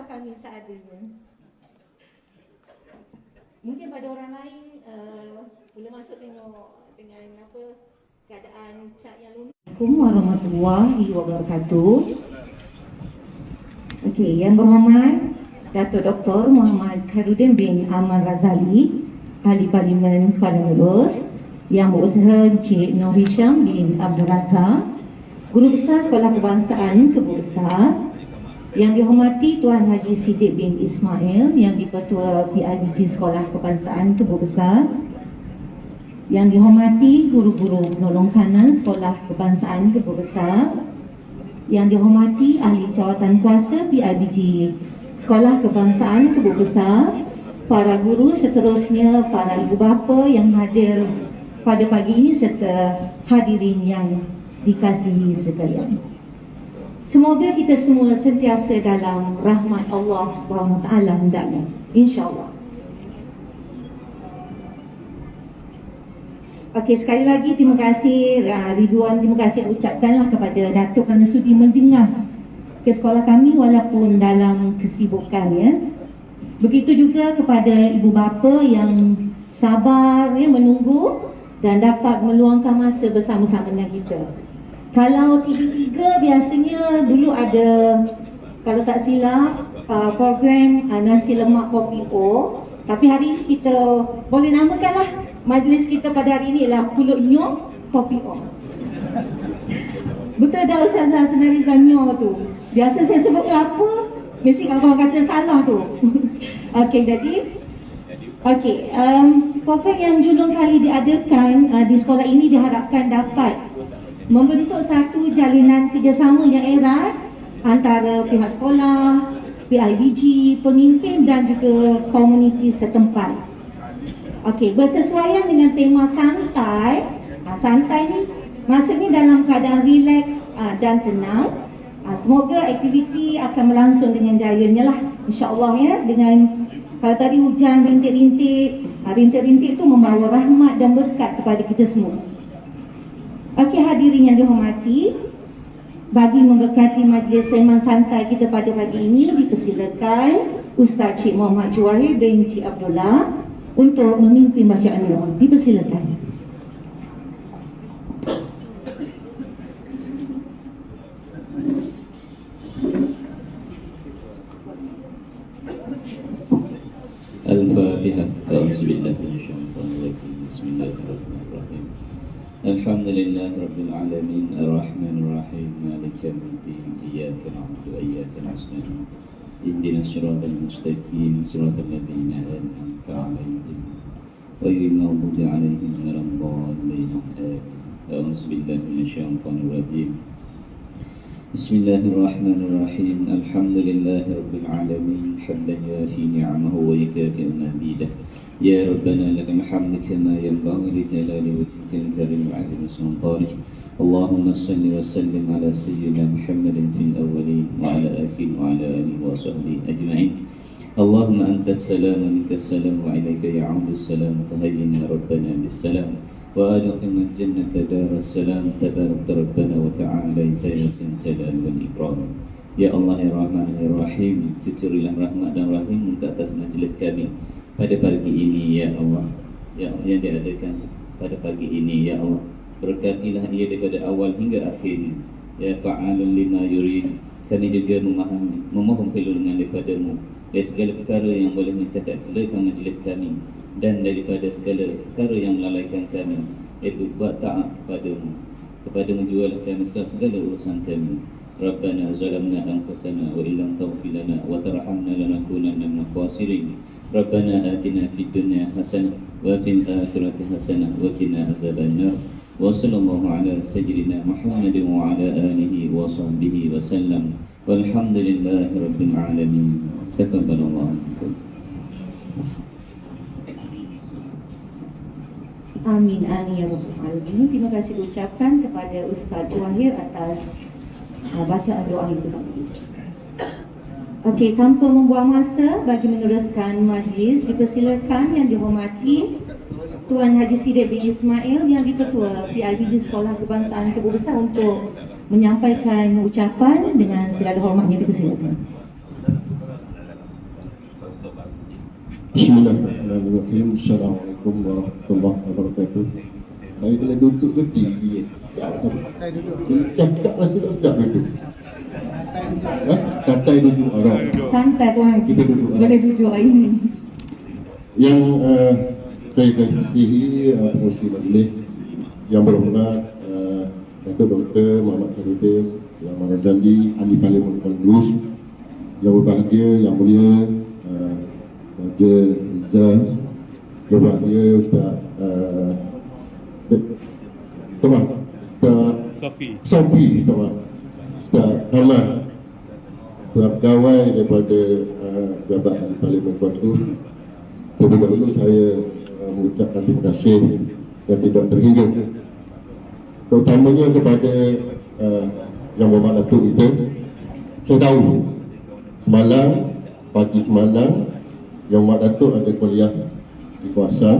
kami seadanya. Mungkin pada orang lain boleh masuk tengok dengan apa keadaan cat yang lumit. Assalamualaikum warahmatullahi wabarakatuh. Okey, yang berhormat Dato' Dr. Muhammad Khairuddin bin Ahmad Razali, Ahli Parlimen Kuala Nerus, Yang Berusaha Encik Nur Hisham bin Abdul Razak, Guru Besar Sekolah Kebangsaan Tebu Besar, yang dihormati Tuan Haji Siddiq bin Ismail, yang di-Ketua PIBG Sekolah Kebangsaan Tebu Besar, yang dihormati guru-guru penolong kanan Sekolah Kebangsaan Tebu Besar, yang dihormati Ahli Jawatan Kuasa PIBG Sekolah Kebangsaan Tebu Besar, para guru seterusnya, para ibu bapa yang hadir pada pagi ini serta hadirin yang dikasihi sekalian. Semoga kita semua sentiasa dalam rahmat Allah SWT hendaknya, insya-Allah. Okey, sekali lagi terima kasih Ridwan, terima kasih ucapkanlah kepada Datuk kerana sudi menjengah ke sekolah kami walaupun dalam kesibukan, ya. Begitu juga kepada ibu bapa yang sabar, ya, menunggu dan dapat meluangkan masa bersama-sama dengan kita. Kalau TV3 biasanya dulu ada, kalau tak silap, program nasi lemak kopi O. Tapi hari ini kita boleh namakanlah majlis kita pada hari ini ialah Pulut Nyok Kopi O. Betul dah Ustazah Senarizah Nyok tu. Biasa saya sebut apa, mesti abang kata salah tu. Okey, jadi program yang julung kali diadakan di sekolah ini diharapkan dapat membentuk satu jalinan kerjasama yang erat antara pihak sekolah, PIBG, pemimpin dan juga komuniti setempat. Okey, bersesuaian dengan tema santai. Santai ni maksudnya dalam keadaan rileks dan tenang. Semoga aktiviti akan berlangsung dengan jayanya lah, insya-Allah, ya. Dengan kalau tadi hujan rintik-rintik itu membawa rahmat dan berkat kepada kita semua. Okey, hadirin yang dihormati, bagi memberkati majlis sembang santai kita pada pagi ini, dipersilakan Ustaz Cik Muhammad Juwahir bin Cik Abdullah untuk memimpin bacaan doa. Dipersilakan. Al-Fatihah. A'udzubillahi minasyaitonir rajim. Bismillahirrahmanirrahim. Alhamdulillah Rabbil Alamin, Ar-Rahmanir Rahim, Maliki Yawmiddin, Iyyaka na'budu wa iyyaka nasta'in. Ihdinas siratal mustaqim, siratal ladzina an'amta 'alaihim, ghairil maghdubi 'alaihim waladdallin. A'udzubillahi minasyaitonir rajim. Bismillahirrahmanirrahim. Alhamdulillahi Rabbil Alamin, hamdan yafi ni'amahu wa yukafi'u mazidah. Ya Rabbana lakal hamdu kama yanbaghi li jalali wajhikal karim wa 'azimi sultanik. Allahumma salli wa sallim ala sayyidina Muhammadin fil awwalin wa ala akhirin wa ala alihi wa sahbihi ajma'in. Allahumma antas salam wa minkas salam wa ilaika ya'udu salam, fahayyina Rabbana bis salam wa adkhilna jannata daras salam, tabarakta Rabbana wa ta'alaita ya zal jalali wal ikram. Ya Allah, ya Rahman, ya Rahim, cucurilah rahmat dan rahim ke atas majlis kami pada pagi ini, ya Allah, yang diadakan pada pagi ini, ya Allah. Berkatilah ia daripada awal hingga akhirnya, ya fa'alun lima yurid. Kami juga memohon perlindungan daripada-Mu dari segala perkara yang boleh mencacak-celakan majlis kami dan daripada segala perkara yang melalaikan kami, iaitu buat taat kepadamu jualah kami segala urusan kami. Rabbana zalamna anfusana wa illam taghfir lana wa tarhamna lanakunanna minal khasirin. Rabbana atina fid dunya hasanah wa fil akhirati hasanah wa qina azabannar. Wa sallallahu ala sayyidina Muhammadin wa ala alihi wa sahbihi wa sallam. Walhamdulillahi rabbil alamin. Taqabbalallahu minkum. Amin, amin ya rabbal alamin. Terima kasih ucapkan kepada Ustaz Juwahir atas bacaan doa itu. Okey, tanpa membuang masa bagi meneruskan majlis, dipersilakan yang dihormati Tuan Haji Siddiq bin Ismail yang di-Ketua PIBG Sekolah Kebangsaan Tebu Besar untuk menyampaikan ucapan dengan segala hormatnya. Dipersilakan. Bismillahirrahmanirrahim. Assalamualaikum warahmatullahi wabarakatuh. Saya kena duduk ke tinggi. Cakaplah tidak duduk. Katai duduk orang. Santai tuan. Kita duduk. Boleh duduk hari ini. Yang saya kasihi pengurusi majlis yang berhormat Datuk Dr. Muhammad Khairudin Yang Marazali, Ahli Parlimen Kongrus, yang berbahagia, yang mulia Raja Izzah, yang berbahagia Ustaz Sofi, Ustaz Hamad, pegawai daripada Jabatan Ahli Parlimen Kongrus. Terlebih dahulu saya mengucapkan terima kasih yang tidak terhingga, terutamanya kepada Yang Berhormat Datuk kita. Saya tahu pagi semalam Yang Berhormat Datuk ada kuliah di kawasan,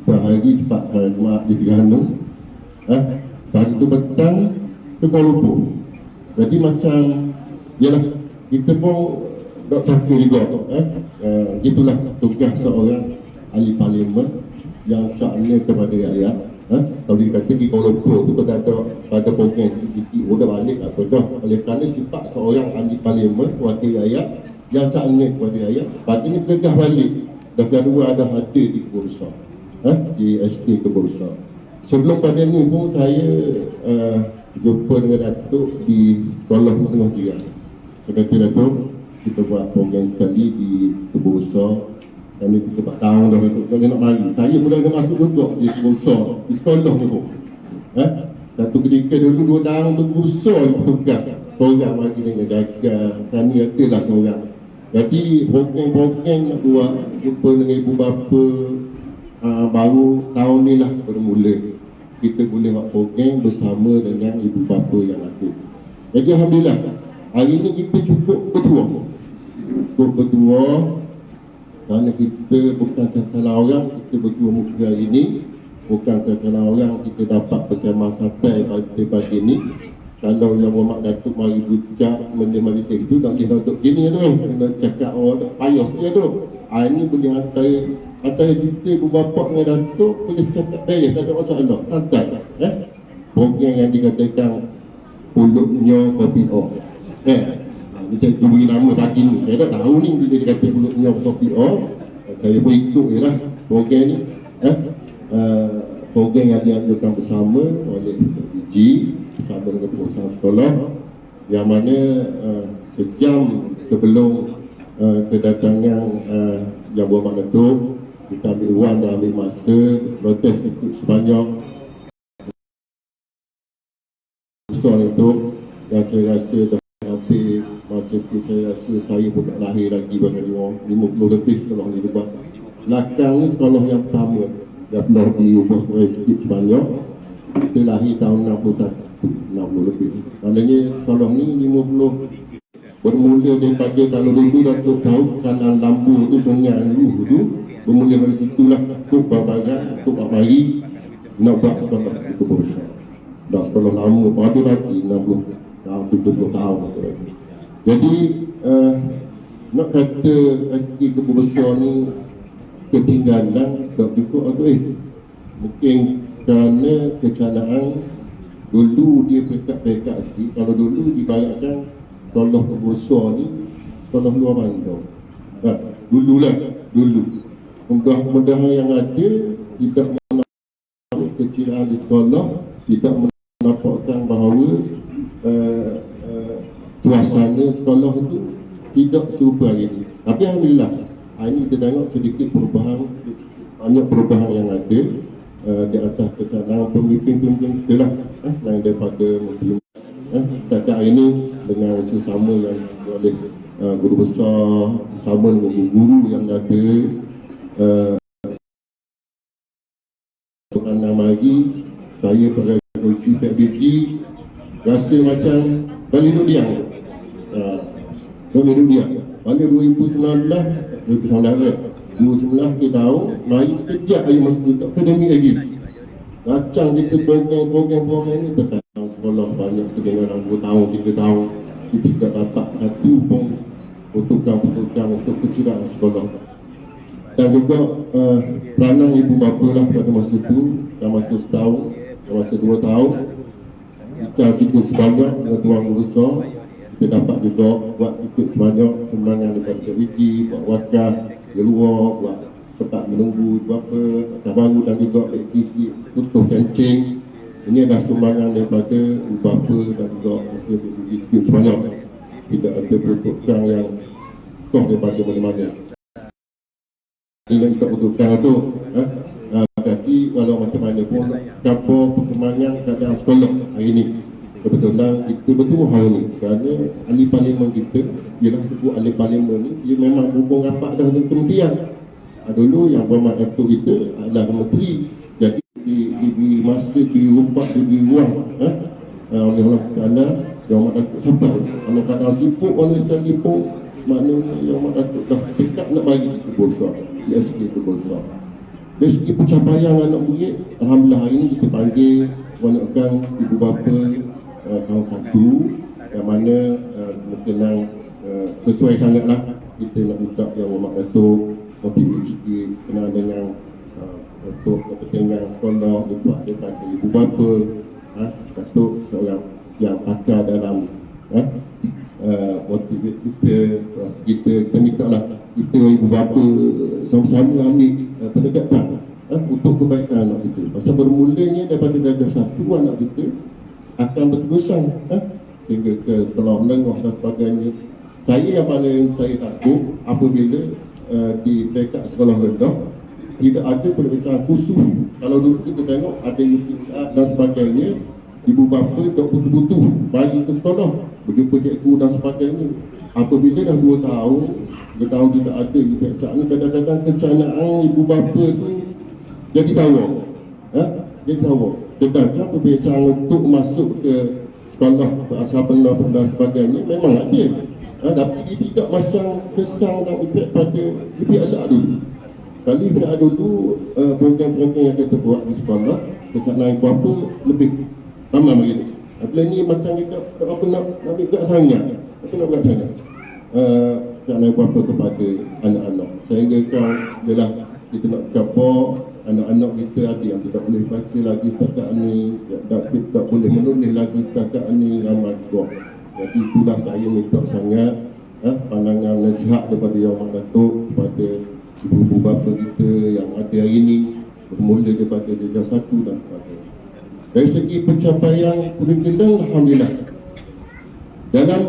sehari cepat Jumaat di Terengganu, pagi tu petang ke Kuala Lumpur. Jadi macam yalah, kita pun tak sangka juga gitulah tugas seorang ahli parlimen yang syaknya kepada rakyat. Kalau dikata di Kuala Lumpur tu pada program sikit udah balik apa dah. Oleh kerana sifat seorang ahli parlimen wakil rakyat yang syaknya kepada rakyat, pagi ni bergegas balik dah kedua ada hadir di Kebun Besar, di SK Kebun Besar. Sebelum pada ni pun saya jumpa dengan Datuk di sekolah menengah jiran. Saya kata Datuk, kita buat program sekali di Kebun Besar. Dan ni kita 4 tahun dah Datuk, tak nak mari. Saya pun dah masuk juga di Kebun Besar, di sekolah ni pun. Datuk ketika dulu 2 tahun tu Kebun Besar pegang. Seorang bagi dengan jaga, kami adalah seorang. Jadi program-program nak buat jumpa dengan ibu bapa baru tahun ni lah bermula. Kita boleh buat program bersama dengan ibu bapa yang ada. Jadi Alhamdulillah, hari ni kita cukup berdua kerana kita bukan salah orang, kita berdua muka hari ni. Bukan salah orang kita dapat bersama santai pada pagi ni. Kalau Yang Berhormat Datuk mari buka benda-benda itu, tak boleh duduk gini tu, kena cakap orang tak payah je tu. Ini boleh antara kita ibu bapa dengan Datuk boleh cakap beres, tak ada masalah, santai. Program yang dikatakan Pulutnya Kopi O. Dia beri nama pagi ni, saya tak tahu ni bila dia kata Pulutnya Kopi O. Saya pun ikut je lah program ni. Program yang dianjurkan bersama oleh PG bersama dengan pengusaha sekolah, yang mana sejam sebelum kedatangan Yang Berhormat Datuk, kita ambil ruang dan ambil masa protes ikut sebanyak besar itu. Dan saya rasa hampir masa itu saya rasa saya pun tak lahir lagi pada 50 lebih sekolah ni lepas. Belakang ni sekolah yang pertama dah pernah diubah sikit sebanyak. Kita lahir tahun 60 lebih. Maknanya sekolah ni 50 bermula daripada kalau dulu Datuk tahu Kanal Lambu tu dengan tu bermula dari situlah Tok Babaran, Tok Abari nak buat sekolah itu besar. Dah sekolah lama pada lagi 60 tahun 70 tahun lagi. Jadi nak kata SK Kebun Besar ni ketinggalan tak cukup atau mungkin kerana kecanaan dulu dia pekat-pekat sikit. Kalau dulu dibayangkan sekolah Kebun Besar ni sekolah luar bandar. Dulu mudah-mudahan yang ada tidak menampakkan kecilaan di sekolah, tidak menampakkan bahawa suasana sekolah itu tidak serupa hari ini. Tapi Alhamdulillah, hari ini kita tengok sedikit perubahan, banyak perubahan yang ada di atas kesalahan pemimpin-pemimpin kita lah, lain daripada Muslim. Setakat hari ini dengan sesama yang oleh guru besar, bersama dengan guru yang ada soalan mari, saya pada kursi PBG rasa macam balik dunia. Pada 2019 kita tahu mari sekejap ayo masuk akademik lagi. Macam kita program ni tetap sekolah banyak kedengaran 2 tahun, 3 tahun kita tidak dapat satu pun pertukaran untuk kecilaan sekolah. dan juga peranan ibu bapa lah pada masa itu, dan masa setahun, dan masa 2 tahun, kita sikit sebanyak dengan tuan guru besar. Kita dapat juga buat sikit sebanyak sumbangan daripada Wiki, buat wakaf di luar, buat tempat menunggu ibu bapa, tempat baru, dan juga aktiviti tutup kencing. Ini adalah sumbangan daripada ibu bapa dan juga mesti sikit sebanyak. Tidak ada peruntukan yang kos daripada mana-mana. Ini kita butuhkan tu. Tapi walau macam mana pun, campur perkembangan keadaan sekolah hari ini. Kebetulan kita bertemu hari ini kerana ahli parlimen kita, ialah sebut ahli parlimen ni, dia memang hubung rapat dah dengan kementerian. Dulu yang berhormat Datuk kita adalah menteri. Jadi di masa diberi ruang oleh Allah Ta'ala, yang Mak Datuk sampai. Kalau kadang sibuk, orang sedang sibuk, maknanya yang Mak Datuk dah dekat nak bagi ke besar, ISK ke besar. Dari segi pencapaian anak murid, alhamdulillah hari ini kita panggil walaupun ibu bapa tahun 1 yang mana mungkin yang sesuai sangatlah kita nak minta yang Mak Datuk kontribusi sikit kenal dengan untuk kepentingan sekolah dibuat daripada ibu bapa. Datuk seorang yang pakar dalam motivate kita minta lah kita ibu bapa sama-sama ambil pendekatan untuk kebaikan anak kita. Pasal bermulanya daripada darjah 1 anak kita akan berterusan sehingga ke sekolah menengah dan sebagainya. Saya yang paling saya takut apabila di peringkat sekolah rendah tidak ada pembinaan khusus. Kalau dulu kita tengok ada UPSR dan sebagainya, ibu bapa tak betul-betul bagi ke sekolah, berjumpa cikgu dan sebagainya. Apabila dah 2 tahun, 2 tahun tidak ada UPSR ni, kadang-kadang kencanaan ibu bapa tu jadi tawar. Jadi tawar. Sedangkan pembinaan untuk masuk ke sekolah, ke asal penuh dan sebagainya memang ada. Tapi dia tidak macam kesan dan efek pada UPSR dulu. Kali bila dulu program-program yang kita buat di sekolah, kencanaan ibu bapa lebih ramai begini. Bila ni macam kita apa nak ambil kat sangat. Apa nak buat sangat? Kencanaan ibu bapa kepada anak-anak. Sehingga kan ialah kita nak campur anak-anak kita ada yang tidak boleh baca lagi setakat ni, tak boleh menulis lagi setakat ni, ramai juga. Jadi itulah saya minta sangat pandangan nasihat daripada Yang Mak Datuk kepada ibu-ibu bapa kita yang ada hari ini, bermula daripada darjah 1 dan sebagainya. Dari segi pencapaian kurikulum, alhamdulillah. Dalam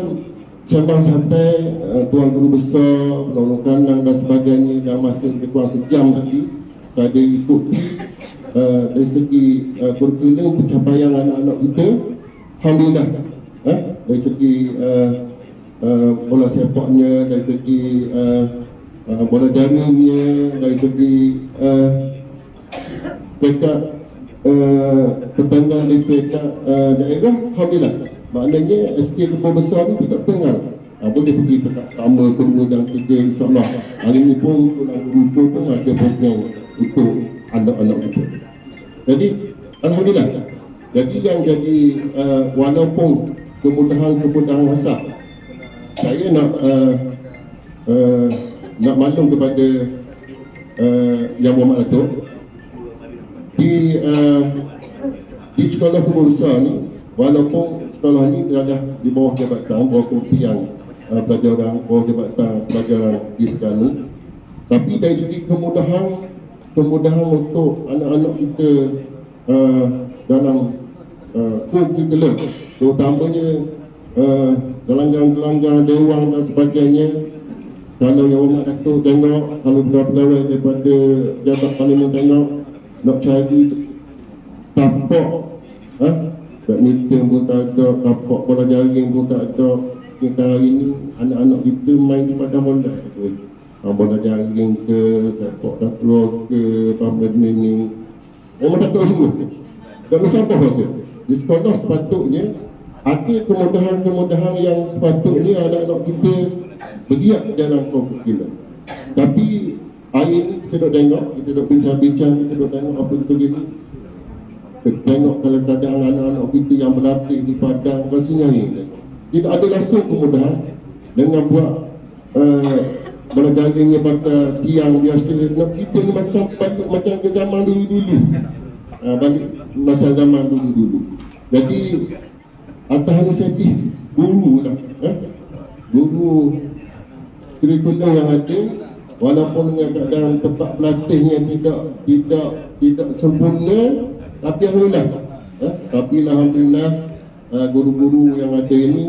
sembang santai, tuan guru besar, penolong kandang dan sebagainya, dalam masa lebih kurang sejam tadi, saya ikuti dari segi kurikulum pencapaian anak-anak kita, alhamdulillah. Dari segi bola sepaknya, dari segi bola jaringnya, dari segi peringkat pertandingan di peringkat daerah, alhamdulillah. Maknanya SK Kepala Besar ni tidak tengah. Boleh pergi peringkat pertama, kedua dan ketiga, insyaAllah. Hari ini pun Tuan Guru pun ada program untuk anak-anak kita. Jadi alhamdulillah. Jadi yang jadi walaupun kemudahan asal, saya nak maklum kepada Yang Berhormat Datuk, di sekolah Kepala Besar ni, walaupun sekolah ni berada di bawah jabatan, bawah komisi yang pelajaran, bawah jabatan pelajaran di Terengganu, tapi dari segi kemudahan untuk anak-anak kita dalam kurikulum, terutamanya gelanggang-gelanggang dewan dan sebagainya. Kalau Yang Berhormat Datuk tengok, kalau pegawai daripada Jabat Parlimen tengok, nak cari tapak badminton pun tak ada, tapak bola jaring pun tak ada. Kita hari ini anak-anak kita main di padang bola, bola jaring ke, tapak takraw ke, badminton ni memang tak tahu semua. Tak bersabar saja. Di sekolah sepatutnya ada kemudahan-kemudahan yang sepatutnya anak-anak kita bergiat dalam kurikulum. Tapi hari ini kita dok tengok, kita dok bincang-bincang, kita dok tengok apa itu begini. Kita tengok kalau keadaan anak-anak kita yang berlatih di padang, rasanya ini tidak ada langsung kemudahan dengan buat berjaganya pada tiang biasa. Nak kita ni macam ke zaman dulu-dulu. Balik macam zaman dulu-dulu. Jadi atas inisiatif guru lah, guru kurikulum yang ada, walaupun dengan keadaan tempat pelatihnya tidak sempurna, tapi alhamdulillah guru-guru yang ada ini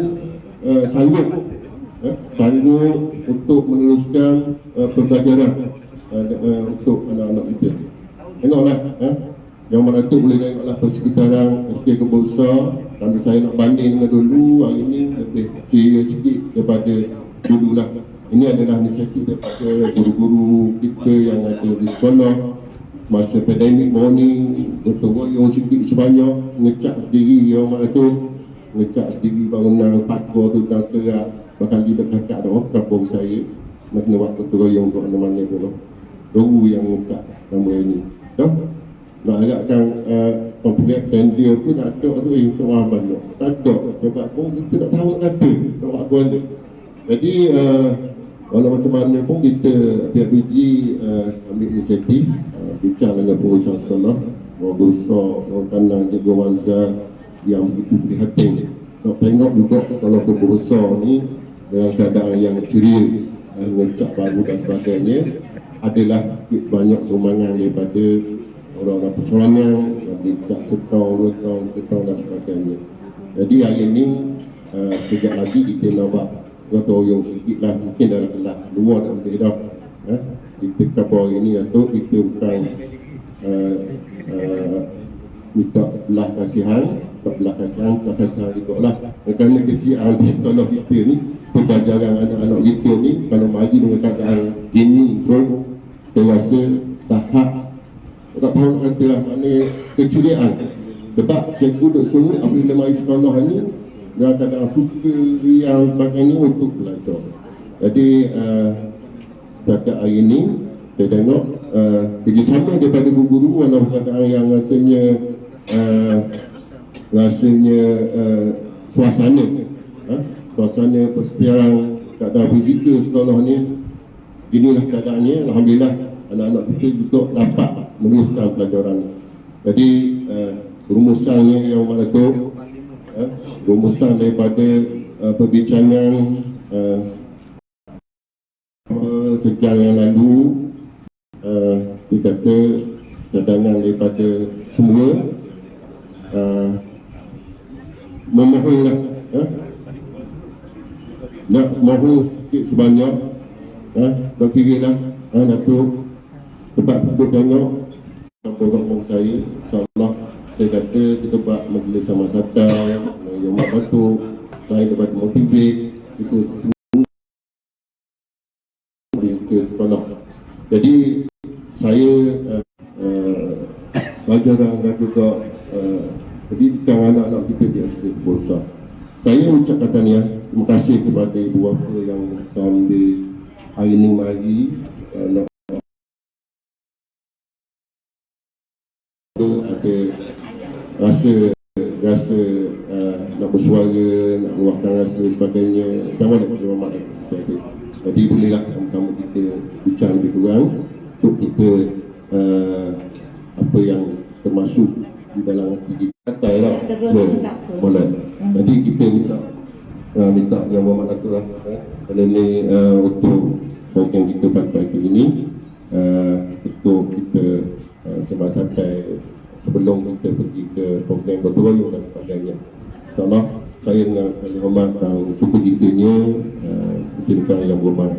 sanggup untuk meneruskan pembelajaran untuk anak-anak kita. Tengoklah, yang mana tu boleh tengoklah persekitaran SK Kebun Besar. Kalau saya nak banding dengan dulu, hari ini lebih kira sikit daripada dulu lah. Ini adalah inisiatif daripada guru-guru kita yang ada di sekolah. Masa pandemik baru ni, gotong royong sikit sebanyak, ngecat sendiri yang mana tu, ngecat sendiri bangunan pagar tu dan serak. Bahkan di dekat kampung saya, nak kena buat gotong royong untuk mana-mana tu. Guru yang ngecat nama ini. Nak agakkan komplek tender pun tak ada tu untuk orang banyak. Tak ada. Sebab pun kita tak tahu kata nak buat apa ni. Jadi walau macam mana pun kita tiap biji ambil inisiatif, bincang dengan pengurusan sekolah, orang besar, orang kanan, jaga wanza yang begitu prihatin. Nak tengok juga kalau pengurus besar ni dengan keadaan yang ceria, ngecak baru dan sebagainya, adalah banyak sumbangan daripada orang-orang persoalan yang tidak setahun, 2 tahun, 3 tahun dan sebagainya. Jadi hari ini sekejap lagi kita nak buat gotong royong sikit lah, mungkin dalam kelas luar tak boleh dah. Kita kata hari ini Datuk, kita bukan minta belah kasihan, ikutlah. Kerana kecil di sekolah kita ni, pembelajaran anak-anak kita ni, kalau mari dengan keadaan gini, saya rasa tahap tak tahu nak kata lah, maknanya kecuriaan. Sebab cikgu duk suruh apabila mari sekolah ni, dia kadang suka yang sebagainya untuk belajar. Jadi setakat hari ini saya tengok kerjasama daripada guru-guru walaupun keadaan yang rasanya suasana persediaan keadaan fizikal sekolah ni, inilah keadaannya. Alhamdulillah anak-anak kita juga dapat meneruskan pelajaran. Jadi rumusannya yang mana tu, rumusan daripada perbincangan sejak yang lalu, kita kata cadangan daripada semua, memohonlah, nak mohon sikit sebanyak, berkiralah Datuk. Sebab kita tengok kampung-kampung saya, insyaAllah saya kata kita buat majlis sama satang yang mak Datuk, saya dapat motivate kita ke sekolah. Jadi saya pelajaran dan juga pendidikan anak-anak kita di SD Kebun Besar. Saya ucapkan tahniah, terima kasih kepada ibu bapa yang sambil hari ini mari nak ada rasa nak bersuara, nak meluahkan rasa sebagainya. Sama ada mak. Jadi bolehlah sama-sama kita bincang lebih kurang untuk kita apa yang termasuk di dalam hati kita lah. Boleh. Jadi kita minta yang Muhammad Datuk lah, kerana ni untuk program kita pagi ini, untuk kita sembang santai sebelum kita pergi ke program gotong royong dan sebagainya. InsyaAllah saya dengan ahli hormat dan sukacitanya izinkan yang berhormat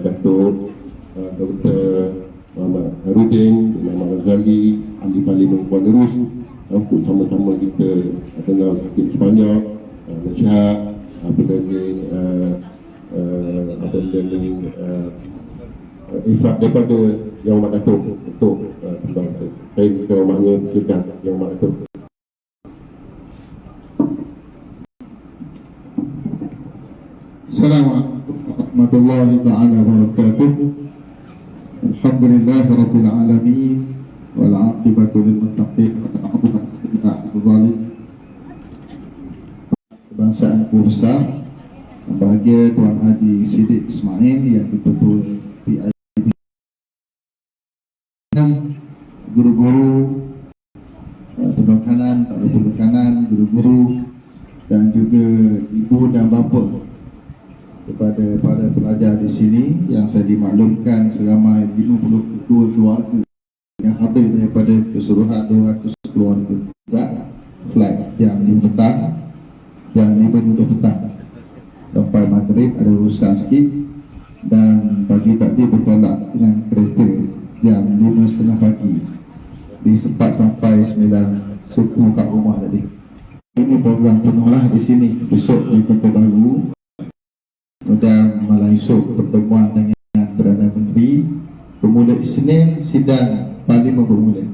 Datuk Dr. Muhammad Harudin, Muhammad Razali, Ahli Parlimen Kuala Nerus, untuk sama-sama kita dengar sikit sebanyak nasihat ifak daripada Yang Amat Datuk untuk tentang saya sekurang-kurangnya silakan Yang Amat Datuk. Assalamualaikum warahmatullahi ta'ala wabarakatuh. Alhamdulillah rabbil alamin wal 'aqibatu lil muttaqin wa la 'udwana illa 'alal zalimin. Kebangsaan Kebun Besar bahagia Tuan Haji Siddiq Ismail yang Ketua PIB, guru-guru penekanan, guru-guru dan juga ibu dan bapa, kepada para pelajar di sini yang saya dimaklumkan seramai 52 keluarga yang hadir daripada keseluruhan 200 keluarga flight jam 5 petang, jam 5 petang sampai maghrib ada urusan sikit, dan pagi tadi bertolak dengan kereta jam 5.30 pagi, di sempat sampai 9 suku kat rumah tadi. Ini program penuhlah di sini. Besok di Kota Baru, dan malam esok pertemuan dengan Perdana Menteri. Bermula Isnin sidang Parlimen bermula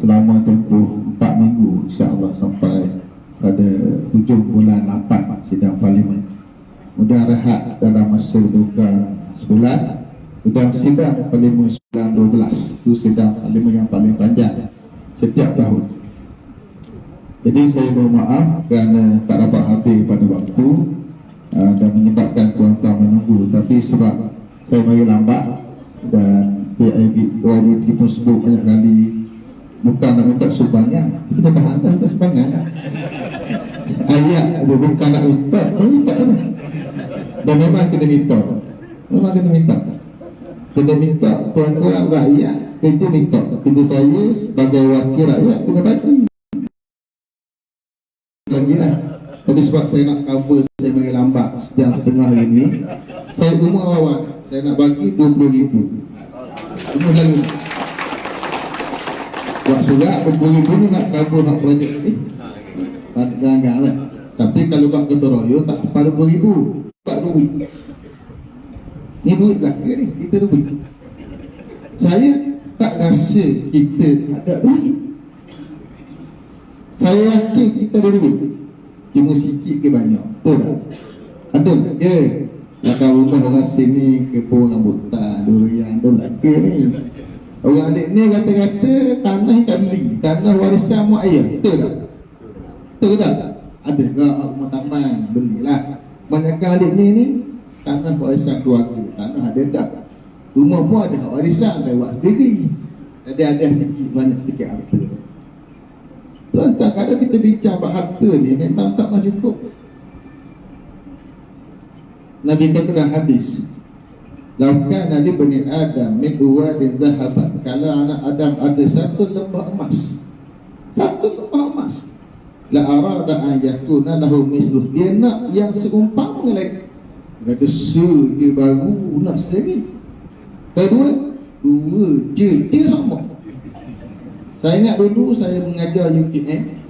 selama tempoh 4 minggu, insya-Allah sampai pada hujung bulan 8 sidang Parlimen. Kemudian rehat dalam masa sebulan. Dan sidang Parlimen 9-12 itu sidang Parlimen yang paling panjang setiap tahun. Jadi saya mohon maaf kerana tak dapat hadir pada waktu dan menyebabkan tuan-tuan menunggu. Tapi sebab saya mari lambat dan PIB pun sebut banyak kali bukan nak minta sumbangan, kita dah hantar minta sumbangan. Ayat itu bukan nak minta, dan memang kena minta. Kena minta tuan-tuan rakyat, kita minta. Kita saya sebagai wakil rakyat kena bagi. Lagilah. Tapi sebab saya nak cover, saya bagi lambat sejam setengah hari ni. Saya umur awak, saya nak bagi 20,000. Umur lalu. Buat surat 20,000 ni nak cover hak projek ni. Jangan lah. Tapi kalau buat Gotong Royong tak pada 20,000. Buat duit. Ni duit belaka ni, kita duit. Saya tak rasa kita ada duit. Saya yakin kita ada duit. Cuma sikit ke banyak. Betul tak? Betul tak? Ya. Kalau rumah orang sini ke pun rambutan, durian, ada belaka ni. Orang adik ni kata-kata tanah tak beli, tanah warisan mak ayah. Betul tak? Betul tak? Ada ke rumah taman, belilah. Banyakkan adik ni tanah warisan keluarga, tanah ada tak? Rumah pun ada warisan, saya buat sendiri. Jadi ada sikit, banyak sikit harta. Tuan-tuan, kalau kita bincang about harta ni memang tak mahu cukup. Nabi kata dalam hadis, "Laukan Nabi Bani Adam min uwadin zahabat." Kalau anak Adam ada satu lembah emas, la arada an yakuna lahu misluh, dia nak yang seumpama lagi. Kata dia baru nak sendiri. Kedua je sama. Saya ingat dulu saya mengajar UKM,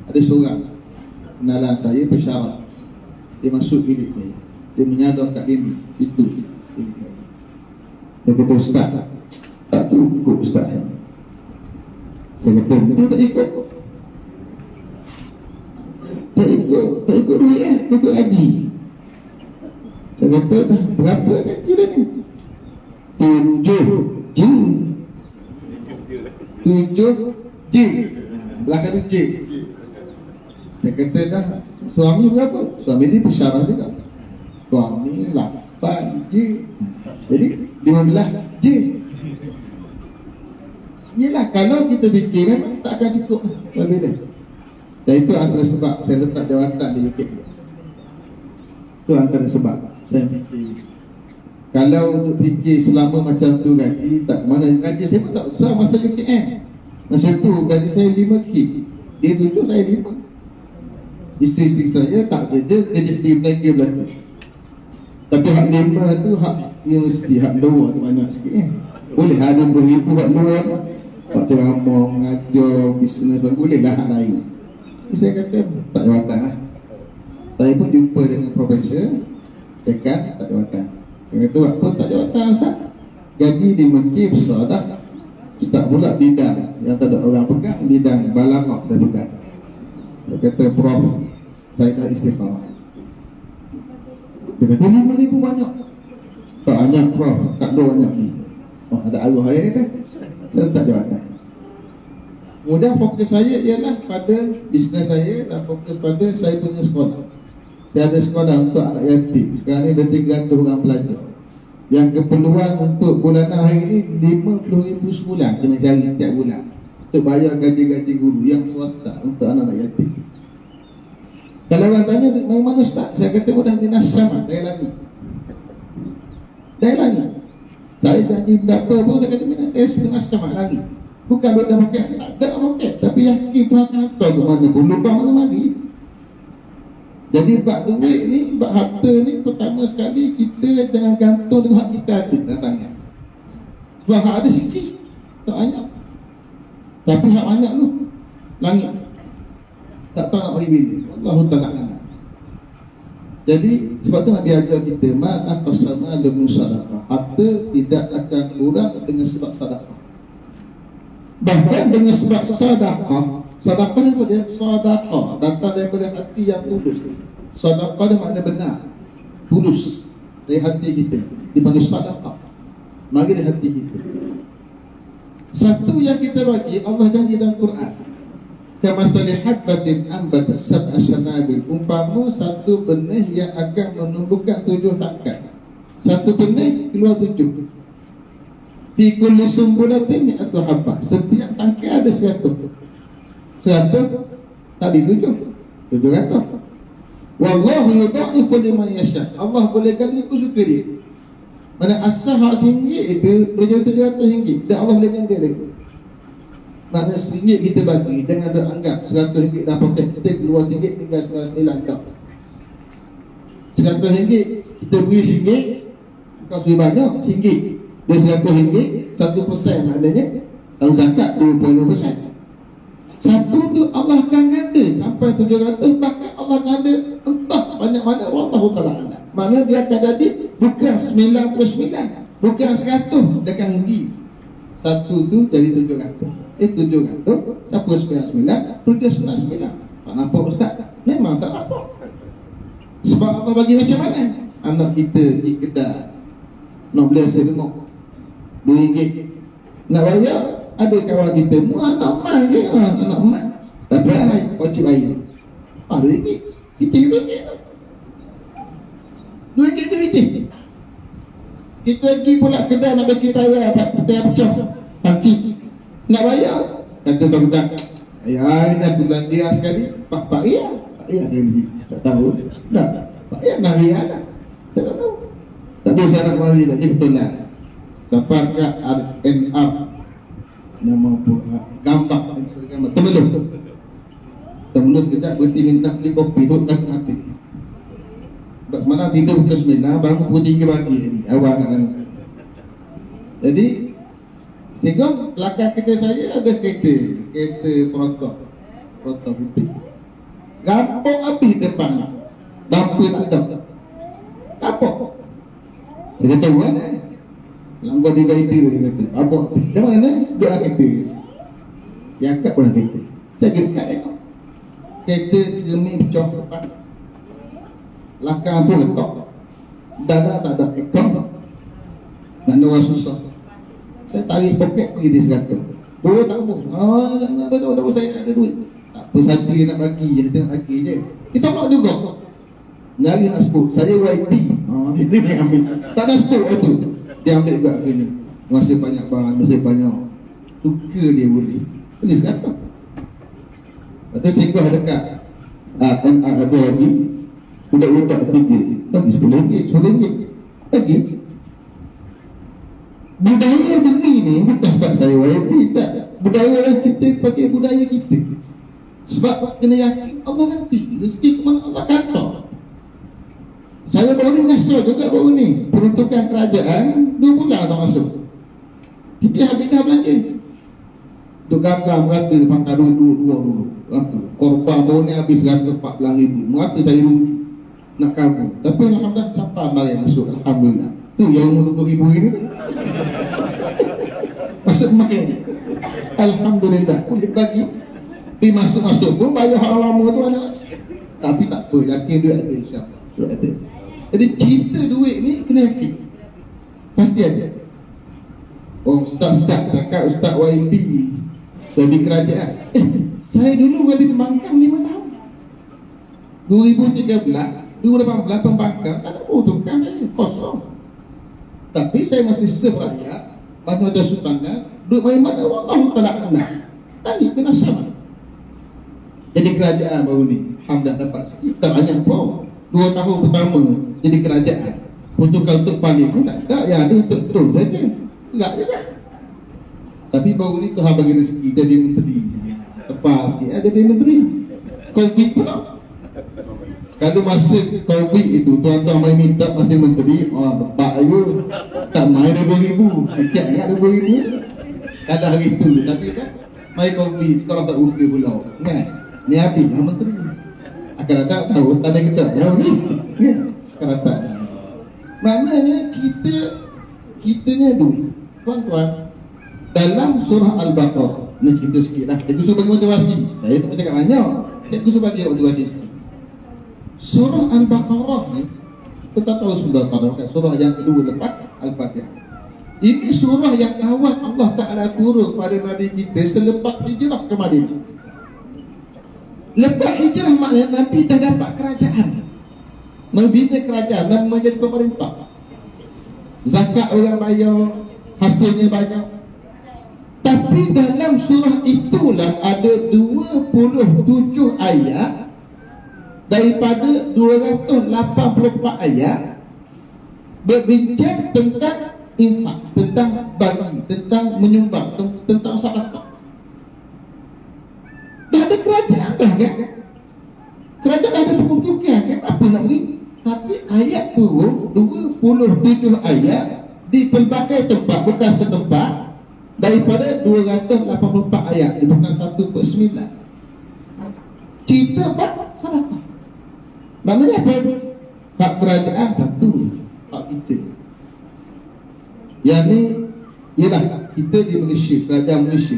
ada seorang kenalan saya pesyarat. Dia masuk bilik saya, dia menyadar kat dia itu. Dia kata, "Ustaz, tak cukup Ustaz." Saya kata, "Betul tak ikut? Tak ikut duit tak ikut haji." Saya kata, "Berapa gaji dah ni?" 7 J. Belakang tu J. Dia kata dah, suami berapa? Suami ni pesyarat juga. Suami 8 J. Jadi 15 J. Yelah, kalau kita fikir memang tak akan cukup bagi dia. Dan itu antara sebab saya letak jawatan di UK. Itu antara sebab saya fikir, kalau untuk fikir selama macam tu gaji, tak mana gaji saya pun tak besar masa UKM. Masa tu gaji saya 5K, dia 7, saya 5. Isteri saya tak kerja, kerja sendiri belanja. Tapi hak 5 tu hak universiti, hak luar tu banyak sikit. Boleh ada 20,000 hak luar, hak ceramah, mengajar, bisnes, boleh lah hak lain. Saya kata tak jawatan lah. Saya pun jumpa dengan profesor, cakap tak jawatan. Dia kata, "Apa tak jawatan Ustaz? Gaji di Mekah besar tak? Ustaz pula bidang yang tak ada orang pegang, bidang balagah saya pegang." Dia kata, "Prof, saya dah istiqamah." Dia kata, 5,000 banyak. Tak banyak Prof, tak ada banyak ni. Oh, ada arwah saya kata. Saya tak jawatan. Kemudian fokus saya ialah pada bisnes saya dan fokus pada saya punya sekolah. Saya ada sekolah untuk anak yatim. Sekarang ni ada 300 orang pelajar. Yang keperluan untuk bulanan hari ni 50,000 sebulan kena cari setiap bulan untuk bayar gaji-gaji guru yang swasta untuk anak-anak yatim. Kalau orang tanya, dari mana Ustaz? Saya kata mudah Minas Sama, dari langit. Dari langit. Saya janji berapa pun, saya kata Minas Sama, langit. Bukan duit dah pakai, tak ada pakai. Tapi yakin Tuhan akan tahu ke mana pun, lubang mana mari. Jadi bab duit ni, bab harta ni, pertama sekali kita jangan gantung dengan hak kita ada datangnya. Sebab hak ada sikit, tak banyak. Tapi hak banyak tu, langit. Tak tahu nak bagi bila. Allah Ta'ala. Jadi sebab tu Nabi ajar kita, ma'at qasama lahu sadaqah. Harta tidak akan kurang dengan sebab sedekah. Bahkan dengan sebab sedekah, sedekah ni dia sedekah datang daripada hati yang tulus. Sedekah dia makna benar, tulus dari hati kita. Dipanggil sedekah. Mari dari hati kita. Satu yang kita bagi, Allah janji dalam Quran, kamasali habbatin ambat sab'a sanabil, umpama satu benih yang akan menumbuhkan 7 tangkai. Satu benih keluar 7. Fi kulli sumbulatin mi'atu habbah. Setiap tangkai ada 100. 100 tadi 700. Wallahu yudha'ifu liman yasha. Allah boleh ganti ikut suka dia. Mana asal hak RM1 itu boleh jadi RM700 dan Allah boleh ganti dia. Maknanya RM1 kita bagi, jangan ada anggap RM100 dah pakai, kita keluar RM1 tinggal RM9 tak. RM100 kita beri RM1, kalau sudah banyak RM1. Dia RM100, 1% maknanya kalau zakat 20%. Satu tu Allah akan ganda sampai 700, bahkan Allah ganda entah banyak mana, wallahu ta'ala. Maknanya dia akan jadi bukan 99, bukan 100, dia akan rugi. Satu tu jadi 700. 700 apa 99 tu dia 99. Tak nampak Ustaz? Memang tak nampak. Sebab Allah bagi macam mana? Anak kita di kedai nak beli nasi lemak RM2 nak bayar, ada kawan kita anak mak je, anak mak tapi wajib bayar RM2 kita RM2 RM2 kita pergi pula kedai nak bagi tayar pecah panci nak bayar, kata tuan-tuan, ayah nak bulan dia sekali, Pak Riyal ni, tak tahu, Pak Riyal nak Riyal lah, tak tahu. Tadi saya nak mari lagi betul lah. Sampai ke RNR, nama gambar, temelut kejap berhenti minta beli kopi, tu tak mati. Sebab mana tidur pukul 9, bangun pukul 3 pagi ni, awal kan. Jadi sehingga belakang kereta saya ada kereta perotok putih. Gampang habis depan. Bumper tak ada. Gampang. Dia kata, mana? Langgar di kereta dia kata. Apa? Dia mana? Dia kereta. Dia angkat pun kereta. Saya dekat tengok. Kereta cermin pecah depan. Belakang pun letak. Dada tak ada ekor. Nak orang susah. Saya tarik poket pergi di 100. Oh tak apa. Tak apa saya ada duit. Tak apa saja nak bagi, kita nak bagi je. Kita nak juga. Nyari nak sebut, saya YP. Dia ni ambil. Tak ada sebut itu. Dia ambil juga akhirnya. Masih banyak barang, masih banyak. Suka dia boleh. Ini sekarang. Lepas tu singgah dekat NR ada lagi. Budak-budak fikir. Bagi RM10. Lagi. Budaya beri ni bukan sebab saya YP, tak. Budaya kita pakai budaya kita. Sebab kena yakin Allah nanti rezeki ke mana Allah kata. Saya baru ni ngasih juga baru ni peruntukan kerajaan 2 bulan tak masuk. Kita habis dah belanja. Untuk gagal merata pakai duit dulu. Korban baru ni habis RM14,000. Merata cari rugi nak kabur. Tapi alhamdulillah sampai mari masuk, alhamdulillah. Tu yang RM20,000 ini tu. Maksud makin alhamdulillah boleh bagi. Pergi masuk-masuk pun bayar hal lama tu ada. Tapi tak apa, yakin duit ada, insyaAllah. Duit ada. Jadi cerita duit ni kena yakin. Pasti ada. Oh ustaz-ustaz cakap ustaz YB dari kerajaan. Saya dulu balik di Mangkang 5 tahun 2013 2018 pembangkang tak ada peruntukan saya, kosong. Tapi saya masih serve rakyat, bantu ada sumbangan, duit main mana Allah tak nak. Tadi kena sama. Jadi kerajaan baru ni, Alhamdulillah dapat sikit, tak banyak pun. 2 tahun pertama jadi kerajaan. Peruntukan untuk parlimen tak ada, yang ada untuk terus saja. Enggak je kan? Tapi baru ni Tuhan bagi rezeki jadi menteri. Lepas sikit jadi menteri. Covid pula. Kalau masa Covid itu tuan-tuan main minta mesti menteri, lepas itu tak main 20,000. Sikit kan 20,000. Ada hari itu, tapi kan main Covid sekarang tak buka pulau. Kan? Ni habis lah menteri. Akan datang tahu tanda kita jauh ni. Kan? Akan datang. Maknanya kita ni duit. Tuan-tuan, dalam surah Al-Baqarah, ni cerita sikit lah. Cikgu suruh bagi motivasi. Saya tak cakap banyak. Cikgu suruh bagi motivasi sikit. Surah Al-Baqarah ni, kita tahu sudah pada surah yang kedua lepas Al-Fatihah. Ini surah yang awal Allah Ta'ala turun pada Nabi kita selepas hijrah ke Madinah. Lepas hijrah maknanya Nabi dah dapat kerajaan, membina kerajaan dan menjadi pemerintah. Zakat orang bayar, hasilnya banyak. Tapi dalam surah itulah ada 27 ayat daripada 284 ayat berbincang tentang infak, tentang bagi, tentang menyumbang, tentang sedekah. Dah ada kerajaan dah kan? Kerajaan ada peruntukan kan? Apa nak beri? Tapi ayat turun 27 ayat di pelbagai tempat, bukan setempat, daripada 284 ayat, bukan 1/9. Cerita apa? Sedekah. Maknanya apa? Hak kerajaan satu, hak kita. Yang ni ialah kita di Malaysia, kerajaan Malaysia,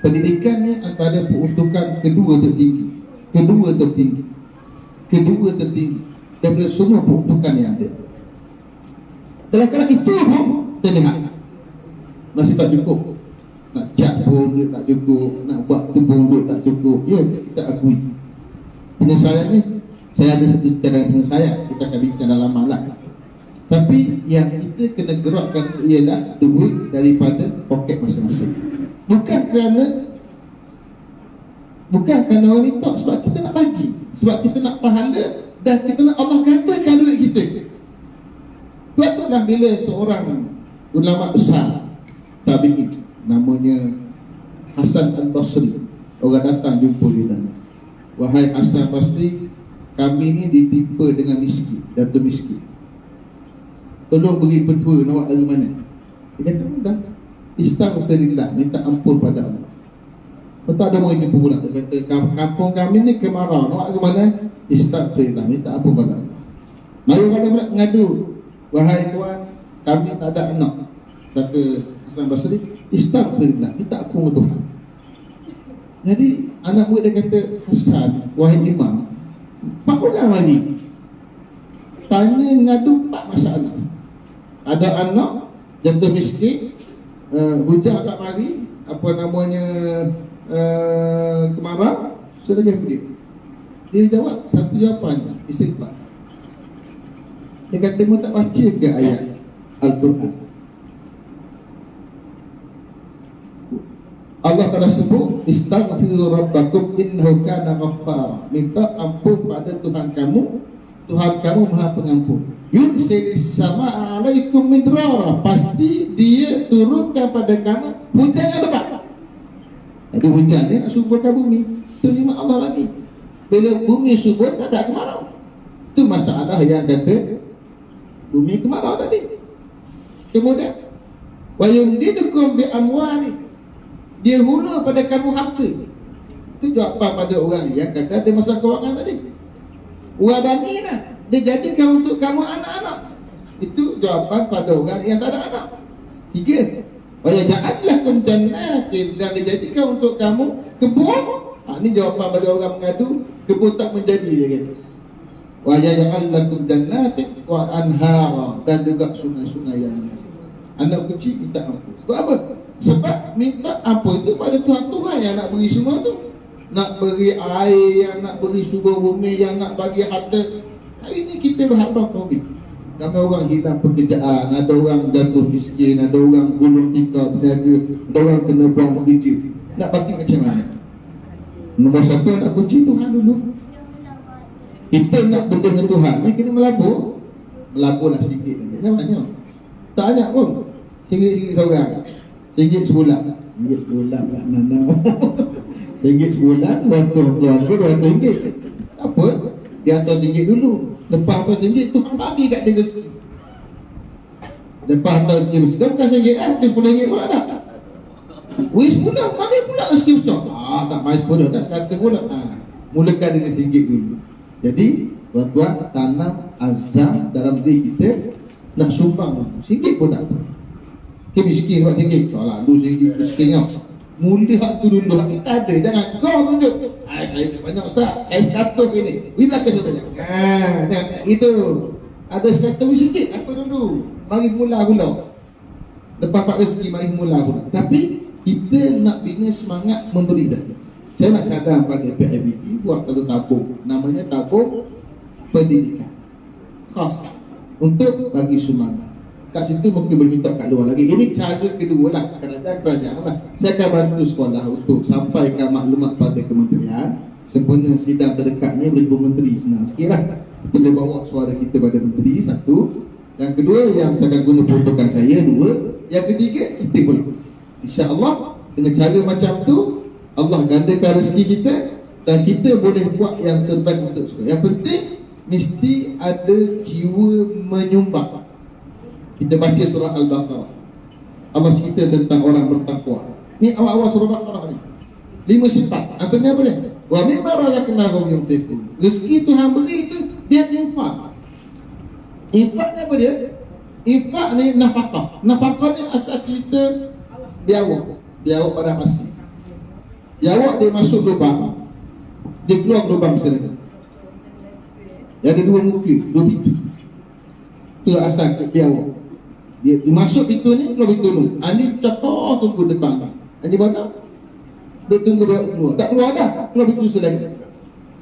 pendidikannya antara peruntukan kedua tertinggi daripada semua peruntukan yang ada. Dalam kerana itu pun terlihat masih tak cukup. Nak cat pun duit tak cukup, nak buat tu pun duit tak cukup. Ya, kita akui. Penyelesaian ni, saya ada satu cadangan penyelesaian, kita akan bincang dalam malam. Tapi yang kita kena gerakkan ialah duit daripada poket masing-masing. Bukan kerana orang ni tak, sebab kita nak bagi, sebab kita nak pahala dan kita nak Allah gandakan duit kita. Sebab tu lah bila seorang ulama besar tabi'in namanya Hasan Al-Basri, orang datang jumpa dia, wahai Hasan Basri, kami ni ditimpa dengan miskin, datuk miskin, tolong beri petua nak buat dari mana. Dia kata mudah, istighfarillah, minta ampun pada Allah. Tak ada orang jumpa pula. Dia kata kampung kami ni kemarau, nak buat dari mana? Istighfarillah, minta ampun pada Allah. Mari pada pula mengadu, wahai tuan, kami tak ada anak. Kata Hasan Basri, istighfarillah, minta ampun pada Tuhan. Jadi anak murid dia kata, Hasan, wahai imam, pak orang lagi tanya ngadu 4 masalah. Ada anak jatuh miskin, hujan tak mari, apa namanya, kemarau, sudah jadi. Dia jawab satu jawapan, istighfar. Dia kata, mu tak baca ke ayat Al-Quran? Allah Ta'ala sebut, istaghfiru rabbakum innahu kana ghaffara. Minta ampun pada Tuhan kamu, Tuhan kamu Maha Pengampun. Yursilis sama'a alaikum midrara. Pasti dia turunkan pada kamu hujan yang lebat. Jadi hujan ni nak suburkan bumi, itu nikmat Allah lagi. Bila bumi subur tak ada kemarau. Itu masalah yang kata bumi kemarau tadi. Kemudian wa yumdidukum bi amwali, dia hulu pada kamu harta. Itu jawapan pada orang yang kata ada masalah kewangan tadi. Wa banina, dia jadikan untuk kamu anak-anak. Itu jawapan pada orang yang tak ada anak. 3, wa yaj'alakum jannatin, dan dijadikan untuk kamu kebun. Ini jawapan pada orang mengadu, kebun tak menjadi, dia kata. Wa yaj'alakum jannatin wa anhara, dan juga sungai-sungai yang anak kecil minta ampun. Sebab apa? Sebab minta ampun itu pada Tuhan yang nak beri semua tu. Nak beri air, yang nak beri subur bumi, yang nak bagi harta. Hari ini kita berhadap COVID. Ramai orang hilang pekerjaan, ada orang jatuh miskin, ada orang gulung tikar berniaga, ada orang kena buang bekerja. Nak bagi macam mana? Nombor satu, nak kunci Tuhan dulu. Kita nak benda dengan Tuhan ni kena melabur. Melaburlah sikit lagi. Jangan banyak. Tak banyak pun. RM1 seorang. RM1 sebulan. RM1 sebulan tak mana. RM1 sebulan, keluarga RM200. Apa? Dia hantar RM1 dulu. Lepas hantar RM1, Tuhan bagi kat dia rezeki. Lepas hantar RM1, bukan RM1 lah, RM10 pula dah. Wis pula, mari pula rezeki Ustaz. Tak main pula dah, kata pula. Mulakan dengan RM1 dulu. Jadi, tuan-tuan, tanam azam dalam diri kita nak sumbang RM1 pun tak apa. Kita miskin buat RM1. Soalan lu RM1 miskin tau. Mula hak tu dulu, hak kita ada. Jangan kau tunjuk. Saya banyak Ustaz, saya 100 ini. Wih belakang contohnya. Itu. Ada 100 RM1, apa dulu? Mari mula pula. Lepas dapat rezeki, mari mula pula. Tapi, kita nak bina semangat memberi dah. Saya nak cadang pada PIBT buat satu tabung. Namanya tabung pendidikan khas untuk bagi sumbangan. Kat situ mungkin boleh minta kat luar lagi. Ini cara kedua lah, kerajaan lah. Saya akan bantu sekolah untuk sampaikan maklumat pada kementerian. Sempena sidang terdekat ni boleh jumpa menteri, senang sikit lah. Kita boleh bawa suara kita pada menteri, satu. Yang kedua, yang saya akan guna peruntukan saya, dua. Yang ketiga, kita boleh, InsyaAllah dengan cara macam tu Allah gandakan rezeki kita dan kita boleh buat yang terbaik untuk sekolah. Yang penting mesti ada jiwa menyumbang. Kita baca surah Al-Baqarah. Allah cerita tentang orang bertakwa. Ni awal-awal surah Al-Baqarah ni. 5 sifat. Artinya apa dia? Wa mimma razaqnahum yunfiqun. Rezeki Tuhan beri itu dia infak. Infaknya apa dia? Infak ni nafkah. Nafkah ni asal cerita biawak pada pasir. Biawak dia masuk lubang, dia keluar lubang sana. Dia ada 2 muka, 2 pintu. Itu asal biawak. Dia masuk pintu ni, keluar pintu ni. Ini cator tunggu depan. Ini mana? Dia tunggu biawak keluar. Tak keluar dah, keluar pintu selagi.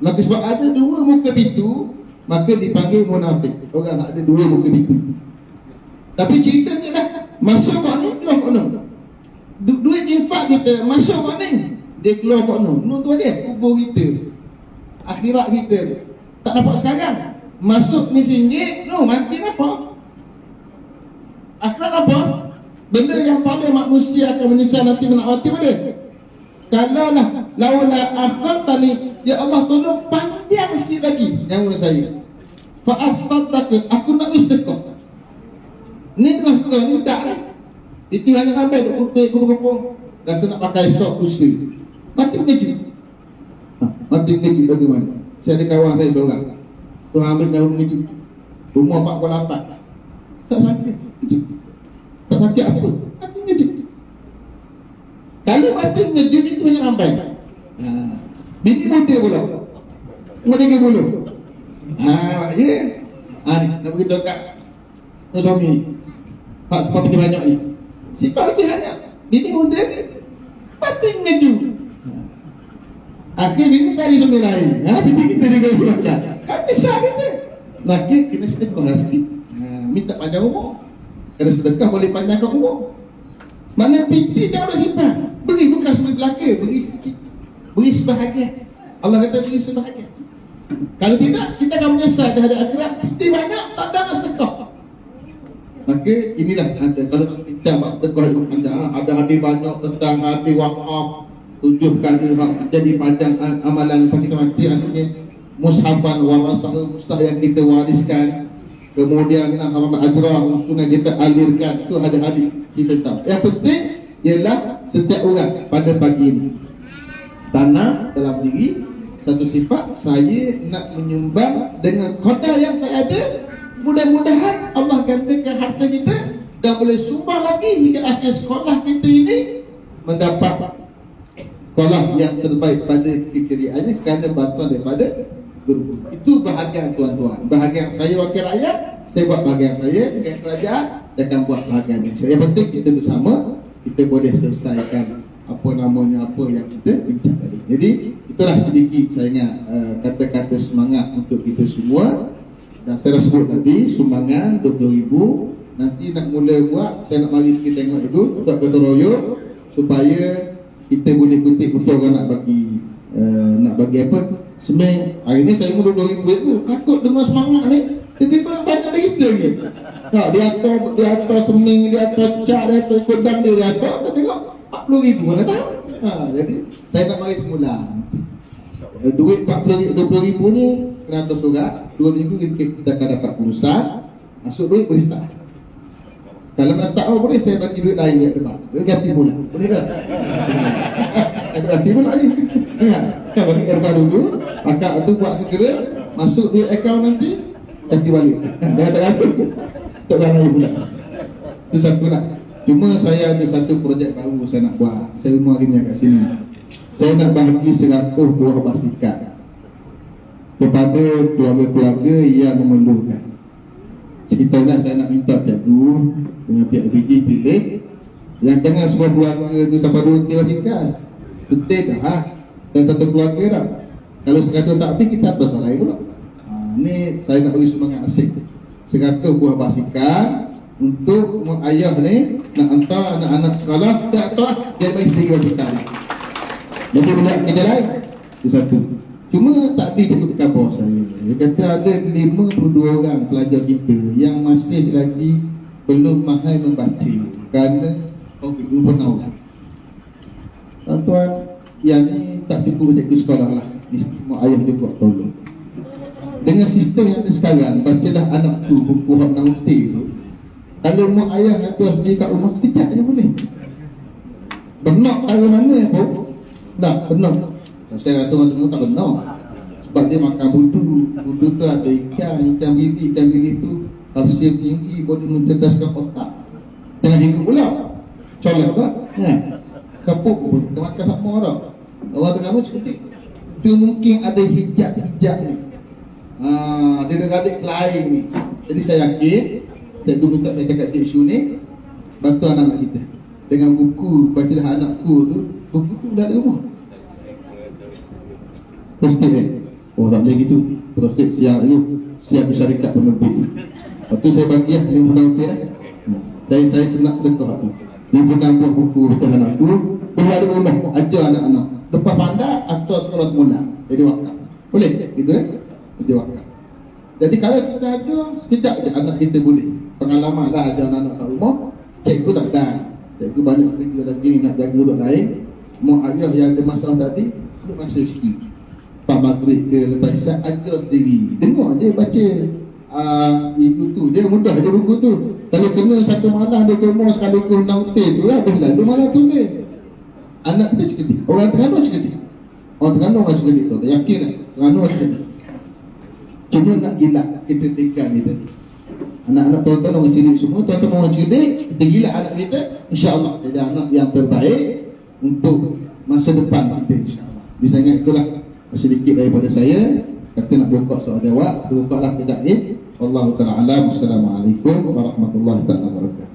Maka sebab ada 2 muka pintu, maka dipanggil munafik. Orang ada 2 muka pintu. Tapi ceritanya dah, masuk kat ni, keluar kat ni. Duit infak kita, masuk kat ni, dia keluar kat ni. Ni tu dia, kubur kita, akhirat kita. Tak dapat sekarang. Masuk ni RM1, no, mati apa? Akhirat apa? Benda yang pada manusia akan menyesal nanti nak mati pada. Kalau lah laula akhir tadi, ya Allah tolong panjang sikit lagi nyawa saya. Fa as-saddaq, aku nak bersedekah. Ni tengah sedekah ni tak lah. Itu hanya sampai duk kumpul-kumpul. Rasa nak pakai sok usaha. Mati kejut. Mati kejut bagaimana? Saya ada kawan saya seorang. Tuan ambil nyawa kejut. Umur 48. Tak sakit. Tak sakit apa? Mati kejut. Kalau mati kejut itu hanya sampai. Bini muda pula. Umur 30. Ya. Ni nak beritahu kat suami. Pak seperti banyak ni. Sifat lebih banyak. Bini muda ni mati kejut. Akhir bini cari suami lain. Bini kita dengan belakang. Kan besar kita. Maka kena sedekah lah sikit. Minta panjang umur. Kalau sedekah boleh panjangkan umur. Mana pinti tak boleh simpan. Beri bukan semua belaka. Beri sedikit. Beri sebahagian. Allah kata beri sebahagian. Kalau tidak, kita akan menyesal di hari akhirat. Pinti banyak, tak ada sedekah. Maka inilah ada. Kalau kita sedekah ada hadis banyak tentang hadis wakaf. 7 kali jadi panjang amalan lepas kita mati. Artinya mushafan warasah, mushaf yang kita wariskan. Kemudian haramat ajrah, sungai kita alirkan. Itu ada hadis kita tahu. Yang penting ialah setiap orang pada pagi ini tanam dalam diri satu sifat, saya nak menyumbang dengan qadar yang saya ada. Mudah-mudahan Allah gandakan harta kita dan boleh sumbang lagi hingga akhir sekolah kita ini mendapat sekolah yang terbaik pada keceriaannya kerana bantuan daripada guru. Itu bahagian tuan-tuan. Bahagian saya wakil rakyat, saya buat bahagian saya. Bahagian kerajaan, dia akan buat bahagian saya. Yang penting kita bersama, kita boleh selesaikan apa yang kita bincang tadi. Jadi itulah sedikit saya ingat kata-kata semangat untuk kita semua. Dan saya dah sebut tadi, sumbangan 20,000. Nanti nak mula buat, saya nak mari sikit tengok itu untuk gotong royong supaya kita boleh kutip betul orang nak bagi apa. Seming hari ni saya mula 20,000 tu, takut dengan semangat ni tiba-tiba banyak dari kita lagi. Dia atas seming, dia atas cat, dia atas kodang dia atas, kita tengok 40,000 mana tahu. Jadi saya nak mari semula. Duit 20,000 ni kena atas surat, 2,000 kita akan dapat urusan. Masuk duit boleh start. Kalau nak start boleh saya bagi duit lain dia depan. Dia ganti pula. Boleh tak? Ganti pula lagi. Kan bagi erba dulu, akak tu buat segera, masuk duit akaun nanti, ganti balik. Jangan tak ganti. Tak ganti pula. Itu satu lah. Cuma saya ada satu projek baru saya nak buat. Saya umur hari ni kat sini. Saya nak bahagi 100 buah basikal kepada keluarga-keluarga yang memerlukan. Sekitarnya saya nak minta cikgu dengan pihak BG pilih yang jangan semua keluarga tu sampai 2 basikal. Betul dah. Dan satu keluarga dah. Kalau 100 tak habis, kita atas orang lain pula. Ni saya nak bagi sumbangan asik 100 buah basikal untuk mak ayah ni nak hantar anak-anak sekolah. Tak tahu dia bagi 3 basikal. Jadi banyak kerja lain. Itu satu. Cuma tak ada cikgu dekat bawah saya. Dia kata ada 52 orang pelajar kita yang masih lagi belum mahal membaca kerana COVID-19 pernah orang. Tuan-tuan, yang ni tak cukup cikgu sekolah lah. Mesti mak ayah dia buat tolong. Dengan sistem yang ada sekarang, bacalah anak tu buku hak nauti tu. Kalau mak ayah ada sendiri kat rumah, sekejap je boleh. Benak cara mana pun tak benar. Saya rasa macam tak benar. Sebab dia makan budu. Budu tu ada ikan bilik tu kalsium tinggi, boleh mencerdaskan otak. Jangan hidup pula. Colok tak? Kapuk pun kita makan sama orang. Orang tengah pun seketik. Dia mungkin ada hijab ni. Dia adik lain ni. Jadi saya yakin cikgu minta saya cakap sikit isu ni, bantu anak-anak kita dengan buku bacalah anakku tu. Buku tu dah ada rumah. Posted oh tak boleh gitu. Posted siap syarikat penerbit. Lepas tu saya bagi lah 50 okey saya senang sedekah tu 50 buah buku betul anakku. Boleh ada rumah ajar anak-anak. Lepas pandai atau sekolah semula. Jadi wakaf. Boleh gitu Jadi wakaf. Jadi kalau kita ajar sekejap je anak kita boleh. Pengalaman lah ajar anak-anak kat rumah. Cikgu tak ada. Cikgu banyak kerja lagi ni nak jaga orang lain. Mak ayah yang ada masalah tadi, dia masa sikit. Pak maghrib ke lepas isyak ajar sendiri. Dengar je baca itu tu. Dia mudah je buku tu. Kalau kena satu malam dia kena sekali ke 6 tu lah. Dia malam tulis. Anak kita ceketik. Orang Terengganu ceketik. Orang Terengganu orang ceketik tu. Tak yakin lah. Terengganu orang ceketik. Cuma nak gila kecerdikan ni tadi. Anak-anak tuan-tuan orang cerdik semua. Tuan-tuan orang cerdik. Kita gila anak kita. InsyaAllah jadi anak yang terbaik untuk masa depan kita, insyaAllah. Bisa ingat itulah sedikit daripada saya. Kata nak buka soal jawab, bukalah kejap ni. Wallahu ta'ala alam. Assalamualaikum warahmatullahi ta'ala wabarakatuh.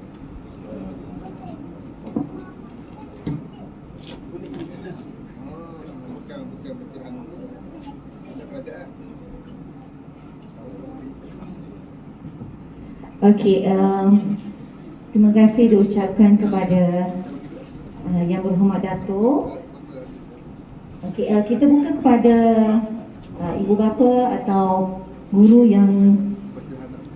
Okey, terima kasih diucapkan kepada Yang Berhormat Datuk. Okey, kita buka kepada ibu bapa atau guru yang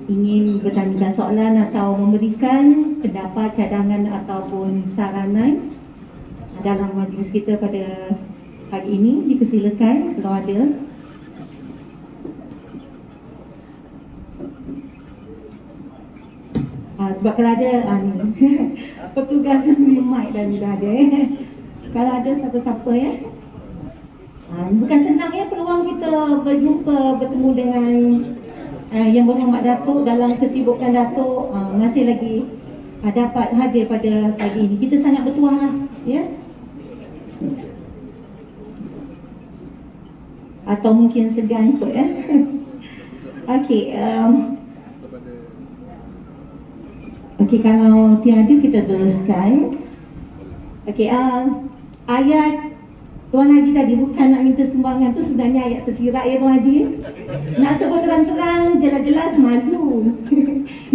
ingin bertanya soalan atau memberikan pendapat, cadangan ataupun saranan dalam majlis kita pada hari ini. Dipersilakan kalau ada. Sebab kalau ada petugas mic dan dah ada kalau ada siapa-siapa ya. Bukan senang ya peluang kita berjumpa, bertemu dengan Yang Berhormat Datuk dalam kesibukan Datuk masih lagi dapat hadir pada pagi ini. Kita sangat bertuah lah ya. Atau mungkin segan kot ya. Okey, okey, kalau tiada kita teruskan. Okey, ayat Tuan Haji tadi bukan nak minta sumbangan tu, sebenarnya ayat tersirat ya Tuan Haji. Nak sebut terang-terang, jelas-jelas malu.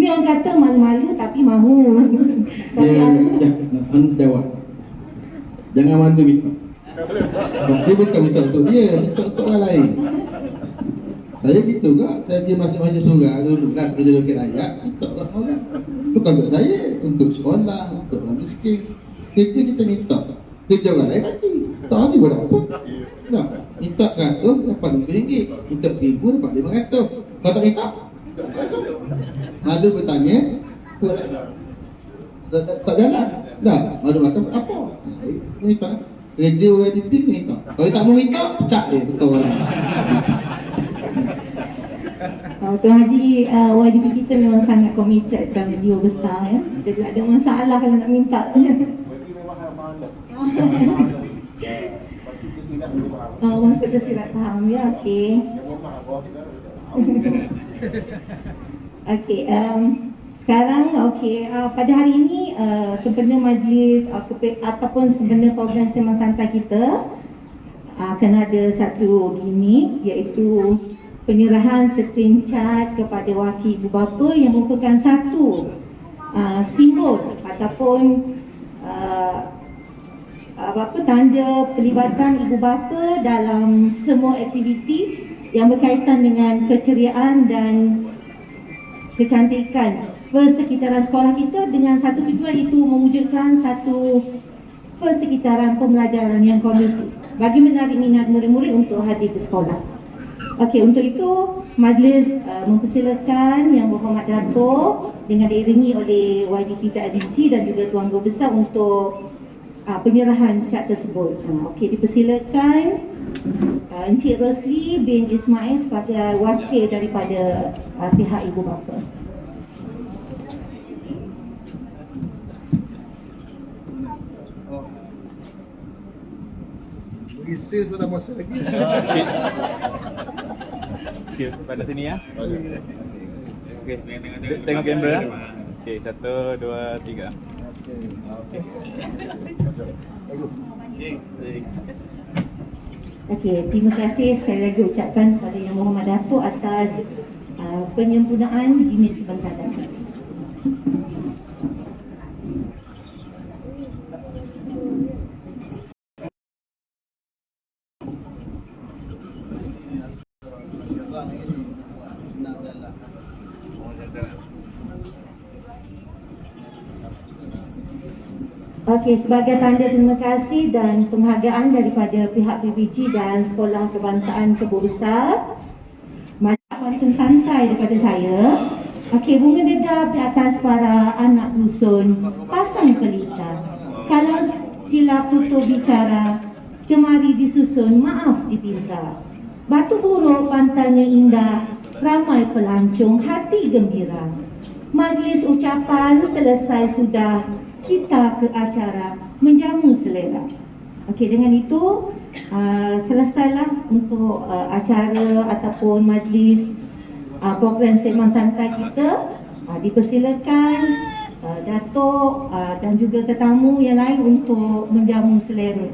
Ni orang kata malu-malu tapi mahu. Tapi Jawab. Jangan malu minta. Dia bukan minta untuk dia, minta untuk orang lain. Saya gitu kak, saya pergi masjid-masjid surah dulu kan, kerja wakil rakyat, minta orang. Bukan untuk saya, untuk sekolah, untuk orang miskin. Kerja kita minta, kerja orang lain mati. Tak ada buat apa. Nah, minta 100 dapat RM5, minta 1000 dapat 500. Kalau tak minta, malu bertanya, tak jalan. Dah, malu makan apa? Minta. Kerja YDP minta. Kalau tak mau minta, pecah dia betul. Tuan Haji, YDP kita memang sangat komited dan beliau besar ya. Jadi tak ada masalah kalau nak minta. Maksud tersirat faham ya, okey. Okey, sekarang okey, pada hari ini sempena majlis ataupun sempena program sembang santai kita akan ada satu gimmick, iaitu penyerahan screen card kepada wakil ibu bapa yang merupakan satu simbol ataupun tanda pelibatan ibu bapa dalam semua aktiviti yang berkaitan dengan keceriaan dan kecantikan persekitaran sekolah kita, dengan satu tujuan itu mewujudkan satu persekitaran pembelajaran yang kondusif bagi menarik minat murid-murid untuk hadir ke sekolah. Okey, untuk itu majlis mempersilakan Yang Berhormat Dato' dengan diiringi oleh YDP PIBG dan juga Tuan Guru Besar untuk penyerahan kad tersebut. Okey, dipersilakan Encik Rosli bin Ismail sebagai wakil daripada pihak ibu bapa. Risau sudah masa lagi. Okey, pada sini ya. Okey, tengok kamera. Okey, 1, 2, 3. Okey, terima kasih sekali lagi ucapkan kepada Yang Berhormat Dato' atas penyempurnaan unit sebentar tadi. Okey, sebagai tanda terima kasih dan penghargaan daripada pihak PBG dan Sekolah Kebangsaan Kebun Besar, walaupun santai daripada saya. Okey, bunga dedap di atas para anak dusun, pasang pelita. Kalau silap tutur bicara, cemari disusun, maaf dipinta. Batu buruk pantainya indah, ramai pelancong, hati gembira. Majlis ucapan selesai sudah, kita ke acara menjamu selera. Okey, dengan itu selesailah untuk acara ataupun majlis program sembang santai kita. Dipersilakan Dato' dan juga tetamu yang lain untuk menjamu selera.